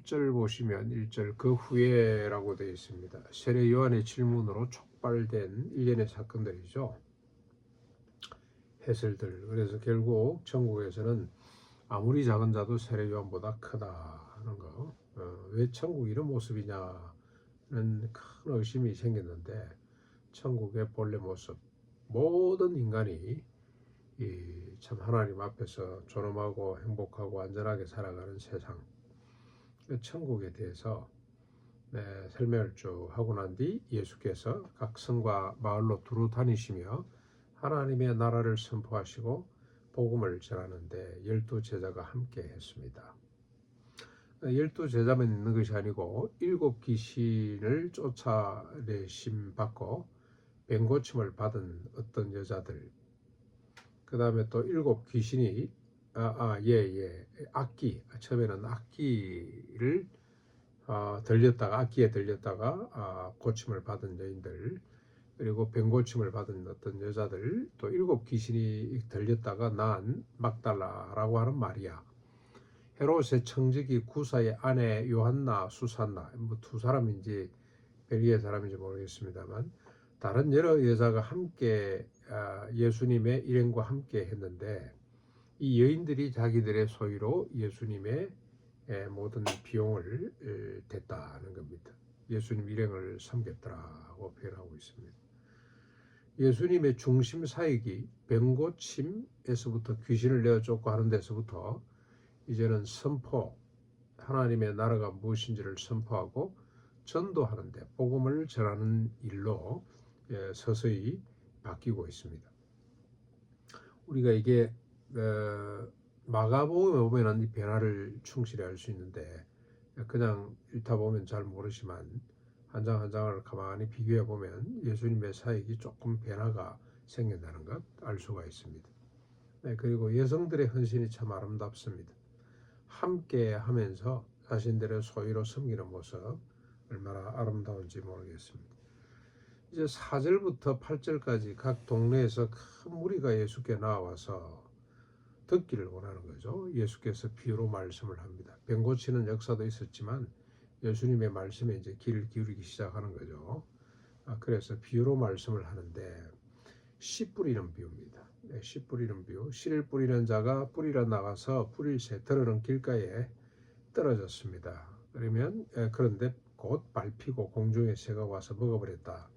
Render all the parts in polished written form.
1절 보시면 1절 그 후에라고 되어 있습니다. 세례 요한의 질문으로 촉발된 일련의 사건들이죠. 해설들. 그래서 결국 천국에서는 아무리 작은 자도 세례 요한보다 크다 하는 거. 왜 천국 이런 모습이냐는 큰 의심이 생겼는데 천국의 본래 모습, 모든 인간이 참 하나님 앞에서 존엄하고 행복하고 안전하게 살아가는 세상, 그 천국에 대해서 설명을 쭉 하고 난 뒤 예수께서 각 성과 마을로 두루 다니시며 하나님의 나라를 선포하시고 복음을 전하는데 12제자가 함께 했습니다. 12제자만 있는 것이 아니고 7귀신을 쫓아내심 받고 병고침을 받은 어떤 여자들, 그 다음에 또 7귀신이 악기, 처음에는 악기를 악기에 들렸다가 고침을 받은 여인들, 그리고 병고침을 받은 어떤 여자들, 또 7귀신이 들렸다가 난 막달라라고 하는 마리아, 헤롯의 청지기 구사의 아내 요한나, 수산나, 뭐 두 사람인지 벨기에 사람인지 모르겠습니다만 다른 여러 여자가 함께 예수님의 일행과 함께 했는데 이 여인들이 자기들의 소유로 예수님의 모든 비용을 댔다는 겁니다. 예수님 일행을 섬겼더라고 표현하고 있습니다. 예수님의 중심 사역이 병고침에서부터 귀신을 내어쫓고 하는 데서부터 이제는 선포, 하나님의 나라가 무엇인지를 선포하고 전도하는데 복음을 전하는 일로 서서히 바뀌고 있습니다. 우리가 이게 마가복음에 보면은 이 변화를 충실히 알 수 있는데 그냥 읽다 보면 잘 모르지만 한 장 한 장을 가만히 비교해 보면 예수님의 사역이 조금 변화가 생긴다는 것 알 수가 있습니다. 그리고 여성들의 헌신이 참 아름답습니다. 함께 하면서 자신들의 소유로 섬기는 모습 얼마나 아름다운지 모르겠습니다. 이제 4절부터 8절까지 각 동네에서 큰 무리가 예수께 나와서 듣기를 원하는 거죠. 예수께서 비유로 말씀을 합니다. 병 고치는 역사도 있었지만 예수님의 말씀에 이제 귀를 기울이기 시작하는 거죠. 그래서 비유로 말씀을 하는데 씨 뿌리는 비유입니다. 씨 뿌리는 비유. 씨를 뿌리는 자가 뿌리러 나가서 뿌릴새 들어는 길가에 떨어졌습니다. 그런데 곧 밟히고 공중의 새가 와서 먹어버렸다.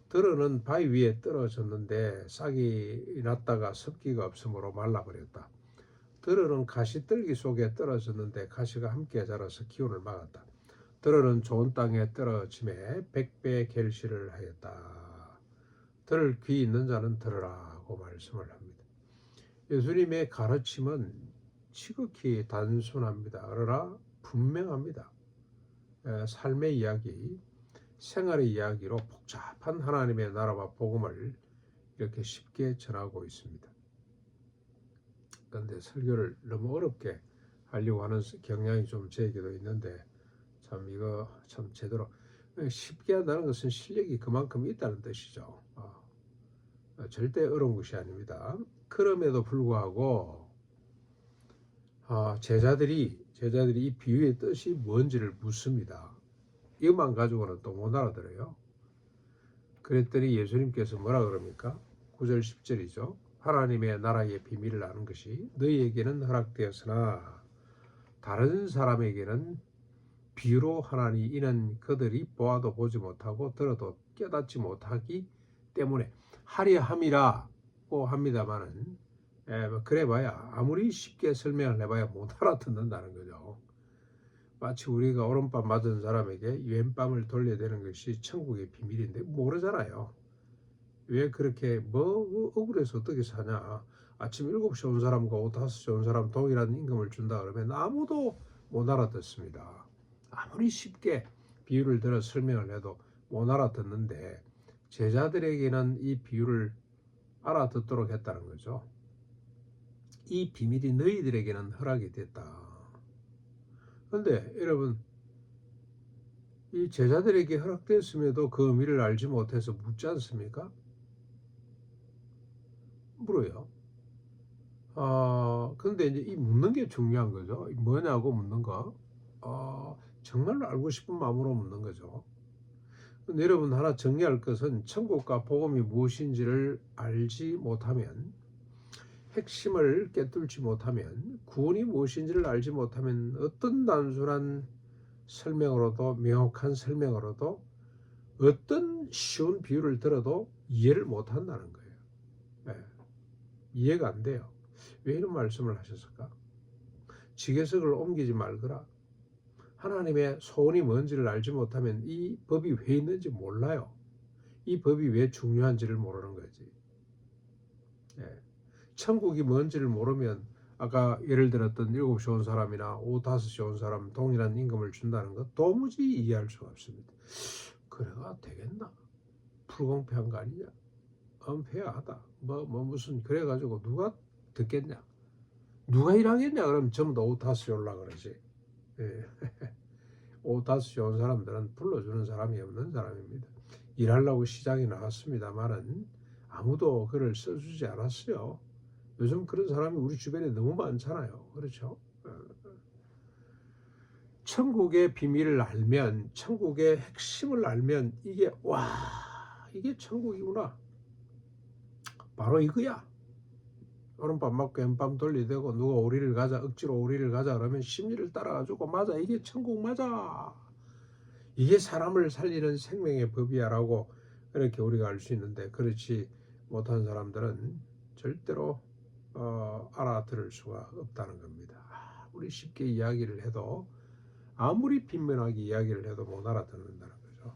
들어는 바위 위에 떨어졌는데 싹이 났다가 습기가 없으므로 말라버렸다. 들어는 가시떨기 속에 떨어졌는데 가시가 함께 자라서 기온을 막았다. 들어는 좋은 땅에 떨어짐에 100배 결실을 하였다. 들을 귀 있는 자는 들으라고 말씀을 합니다. 예수님의 가르침은 지극히 단순합니다. 그러나 분명합니다. 삶의 이야기, 생활의 이야기로 복잡한 하나님의 나라와 복음을 이렇게 쉽게 전하고 있습니다. 그런데 설교를 너무 어렵게 하려고 하는 경향이 좀 제게도 있는데 참 이거 참 제대로 쉽게 한다는 것은 실력이 그만큼 있다는 뜻이죠. 절대 어려운 것이 아닙니다. 그럼에도 불구하고 제자들이 이 비유의 뜻이 뭔지를 묻습니다. 이것만 가지고는 또 못 알아들어요. 그랬더니 예수님께서 뭐라 그럽니까? 9절 10절이죠. 하나님의 나라의 비밀을 아는 것이 너희에게는 허락되었으나 다른 사람에게는 비유로 하나니 이는 그들이 보아도 보지 못하고 들어도 깨닫지 못하기 때문에 하려 함이라고 합니다마는 그래봐야 아무리 쉽게 설명을 해봐야 못 알아듣는다는 거죠. 마치 우리가 오른밤 맞은 사람에게 왼밤을 돌려야 되는 것이 천국의 비밀인데 모르잖아요. 왜 그렇게 억울해서 어떻게 사냐. 아침 7시에 온 사람과 오후 5시에 온 사람 동일한 임금을 준다 그러면 아무도 못 알아듣습니다. 아무리 쉽게 비유를 들어 설명을 해도 못 알아듣는데 제자들에게는 이 비유를 알아듣도록 했다는 거죠. 이 비밀이 너희들에게는 허락이 됐다. 그런데 여러분 이 제자들에게 허락됐음에도 그 의미를 알지 못해서 묻지 않습니까? 물어요. 근데 이제 이 묻는 게 중요한 거죠. 뭐냐고 묻는 거. 정말로 알고 싶은 마음으로 묻는 거죠. 근데 여러분 하나 정리할 것은 천국과 복음이 무엇인지를 알지 못하면, 핵심을 꿰뚫지 못하면, 구원이 무엇인지를 알지 못하면 어떤 단순한 설명으로도, 명확한 설명으로도, 어떤 쉬운 비유를 들어도 이해를 못한다는 거예요. 네. 이해가 안 돼요. 왜 이런 말씀을 하셨을까? 지게석을 옮기지 말거라. 하나님의 소원이 뭔지를 알지 못하면 이 법이 왜 있는지 몰라요. 이 법이 왜 중요한지를 모르는 거지. 예. 천국이 뭔지를 모르면 아까 예를 들었던 7시 온 사람이나 오후 5시 온 사람 동일한 임금을 준다는 것 도무지 이해할 수가 없습니다. 그래가 되겠나? 불공평한 거 아니냐? 은폐하다. 무슨 그래가지고 누가 듣겠냐? 누가 일하겠냐? 그러면 전부 다 오후 5시 올라 그러지. 예. 오후 5시 온 사람들은 불러주는 사람이 없는 사람입니다. 일하려고 시장에 나왔습니다만은 아무도 글을 써주지 않았어요. 요즘 그런 사람이 우리 주변에 너무 많잖아요. 그렇죠? 천국의 비밀을 알면, 천국의 핵심을 알면 이게 이게 천국이구나. 바로 이거야. 오른밤 맞고 왼밤 돌리대고 누가 오리를 가자, 억지로 오리를 가자 그러면 심리를 따라가지고 맞아, 이게 천국 맞아. 이게 사람을 살리는 생명의 법이야라고 이렇게 우리가 알 수 있는데, 그렇지 못한 사람들은 절대로 알아들을 수가 없다는 겁니다. 아무리 쉽게 이야기를 해도, 아무리 빈면하게 이야기를 해도 못 알아듣는다는 거죠.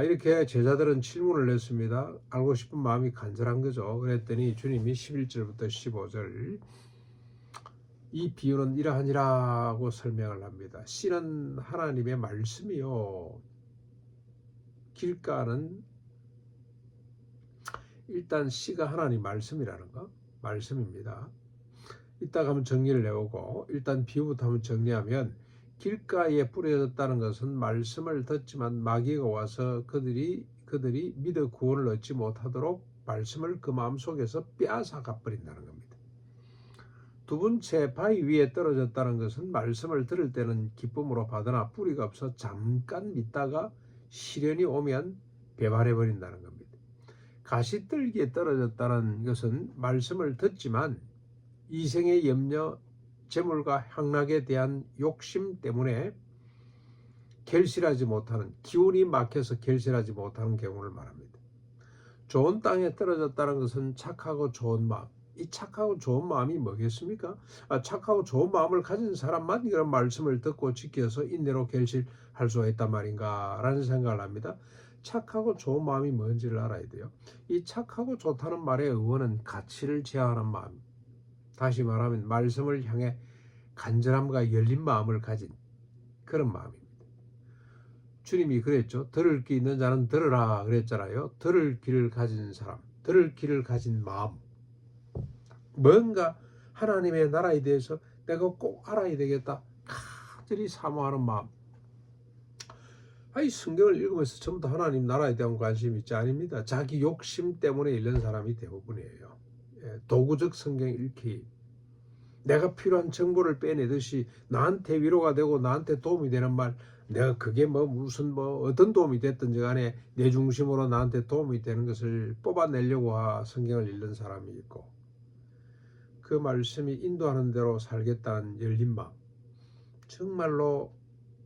이렇게 제자들은 질문을 했습니다. 알고 싶은 마음이 간절한 거죠. 그랬더니 주님이 11절부터 15절 이 비유는 이러하니라고 설명을 합니다. 씨는 하나님의 말씀이요, 길가는 일단 씨가 하나님 말씀이라는 거, 말씀입니다. 이따가 한번 정리를 해오고, 일단 비유부터 한번 정리하면, 길가에 뿌려졌다는 것은 말씀을 듣지만 마귀가 와서 그들이 믿어 구원을 얻지 못하도록 말씀을 그 마음속에서 빼앗아가 버린다는 겁니다. 두 번째, 바위 위에 떨어졌다는 것은 말씀을 들을 때는 기쁨으로 받으나 뿌리가 없어 잠깐 믿다가 시련이 오면 배발해 버린다는 겁니다. 가시떨기에 떨어졌다는 것은 말씀을 듣지만 이생의 염려, 재물과 향락에 대한 욕심 때문에 결실하지 못하는, 기운이 막혀서 결실하지 못하는 경우를 말합니다. 좋은 땅에 떨어졌다는 것은 착하고 좋은 마음. 이 착하고 좋은 마음이 뭐겠습니까? 착하고 좋은 마음을 가진 사람만 이런 말씀을 듣고 지켜서 인내로 결실할 수가 있단 말인가 라는 생각을 합니다. 착하고 좋은 마음이 뭔지를 알아야 돼요. 이 착하고 좋다는 말의 의원은 가치를 제어하는 마음, 다시 말하면 말씀을 향해 간절함과 열린 마음을 가진 그런 마음입니다. 주님이 그랬죠. 들을 귀 있는 자는 들으라 그랬잖아요. 들을 귀를 가진 사람, 들을 귀를 가진 마음, 뭔가 하나님의 나라에 대해서 내가 꼭 알아야 되겠다 간절히 사모하는 마음. 성경을 읽으면서 전부 다 하나님 나라에 대한 관심이 있지 아닙니다. 자기 욕심 때문에 읽는 사람이 대부분이에요. 도구적 성경 읽기, 내가 필요한 정보를 빼내듯이 나한테 위로가 되고 나한테 도움이 되는 말, 내가 그게 무슨 어떤 도움이 됐든지 간에 내 중심으로 나한테 도움이 되는 것을 뽑아내려고 성경을 읽는 사람이 있고, 그 말씀이 인도하는 대로 살겠다는 열린 마음, 정말로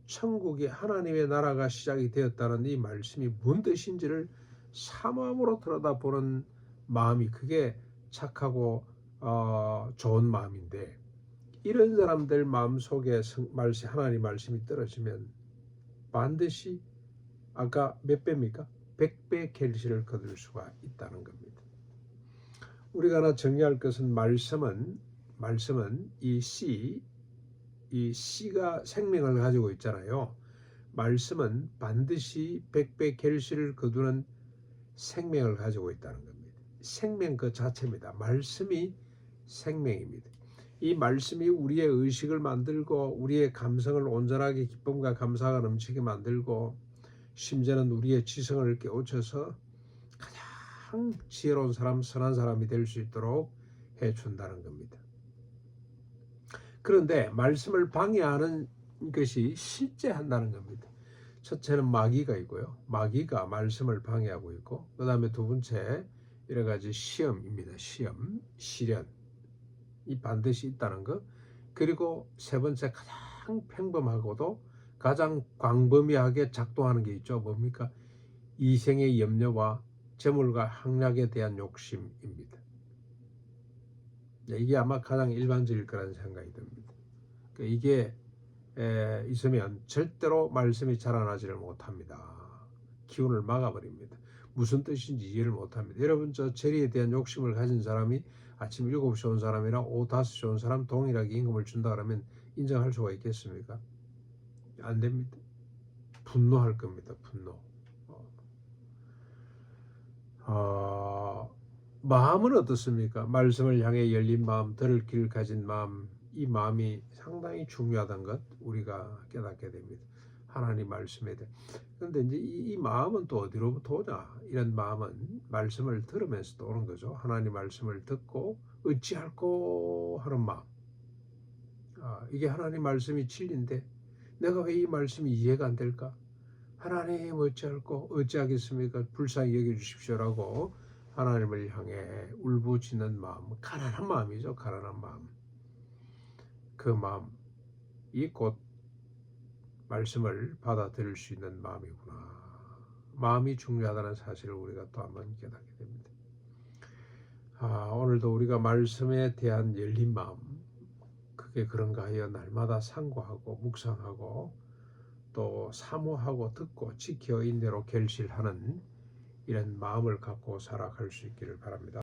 천국이 하나님의 나라가 시작이 되었다는 이 말씀이 뭔 뜻인지를 사모함으로 들여다보는 마음이, 그게 착하고 좋은 마음인데, 이런 사람들 마음속에 하나님 말씀이 떨어지면 반드시 아까 몇 배입니까? 100배 결실을 거둘 수가 있다는 겁니다. 우리가 하나 정리할 것은 말씀은 이 씨가 생명을 가지고 있잖아요. 말씀은 반드시 100배 결실을 거두는 생명을 가지고 있다는 겁니다. 생명 그 자체입니다. 말씀이 생명입니다. 이 말씀이 우리의 의식을 만들고 우리의 감성을 온전하게 기쁨과 감사가 넘치게 만들고, 심지어는 우리의 지성을 깨우쳐서 가장 지혜로운 사람, 선한 사람이 될 수 있도록 해준다는 겁니다. 그런데 말씀을 방해하는 것이 실제 한다는 겁니다. 첫째는 마귀가 있고요. 마귀가 말씀을 방해하고 있고, 그 다음에 두 번째 여러 가지 시험입니다. 시험, 시련. 이 반드시 있다는 것. 그리고 세 번째 가장 평범하고도 가장 광범위하게 작동하는 게 있죠. 뭡니까? 이생의 염려와 재물과 향락에 대한 욕심입니다. 이게 아마 가장 일반적일 거라는 생각이 듭니다. 이게 있으면 절대로 말씀이 자라나지를 못합니다. 기운을 막아버립니다. 무슨 뜻인지 이해를 못합니다. 여러분, 저 재리에 대한 욕심을 가진 사람이 아침 7시 온 사람이랑 오후 5시 온 사람 동일하게 임금을 준다 그러면 인정할 수가 있겠습니까? 안 됩니다. 분노할 겁니다. 분노. 마음은 어떻습니까? 말씀을 향해 열린 마음, 들을 길을 가진 마음, 이 마음이 상당히 중요하다는 것 우리가 깨닫게 됩니다. 하나님 말씀에 대해. 그런데 이제 이 마음은 또 어디로부터 오냐? 이런 마음은 말씀을 들으면서 오는 거죠. 하나님 말씀을 듣고 어찌할꼬 하는 마음. 이게 하나님 말씀이 진리인데 내가 왜 이 말씀이 이해가 안 될까? 하나님 어찌할꼬 어찌하겠습니까? 불쌍히 여겨주십시오라고 하나님을 향해 울부짖는 마음, 가난한 마음이죠. 가난한 마음. 그 마음이 곧 말씀을 받아들일 수 있는 마음이구나. 마음이 중요하다는 사실을 우리가 또 한번 깨닫게 됩니다. 오늘도 우리가 말씀에 대한 열린 마음, 그게 그런가 하여 날마다 상고하고 묵상하고 또 사모하고 듣고 지켜 인대로 결실하는 이런 마음을 갖고 살아갈 수 있기를 바랍니다.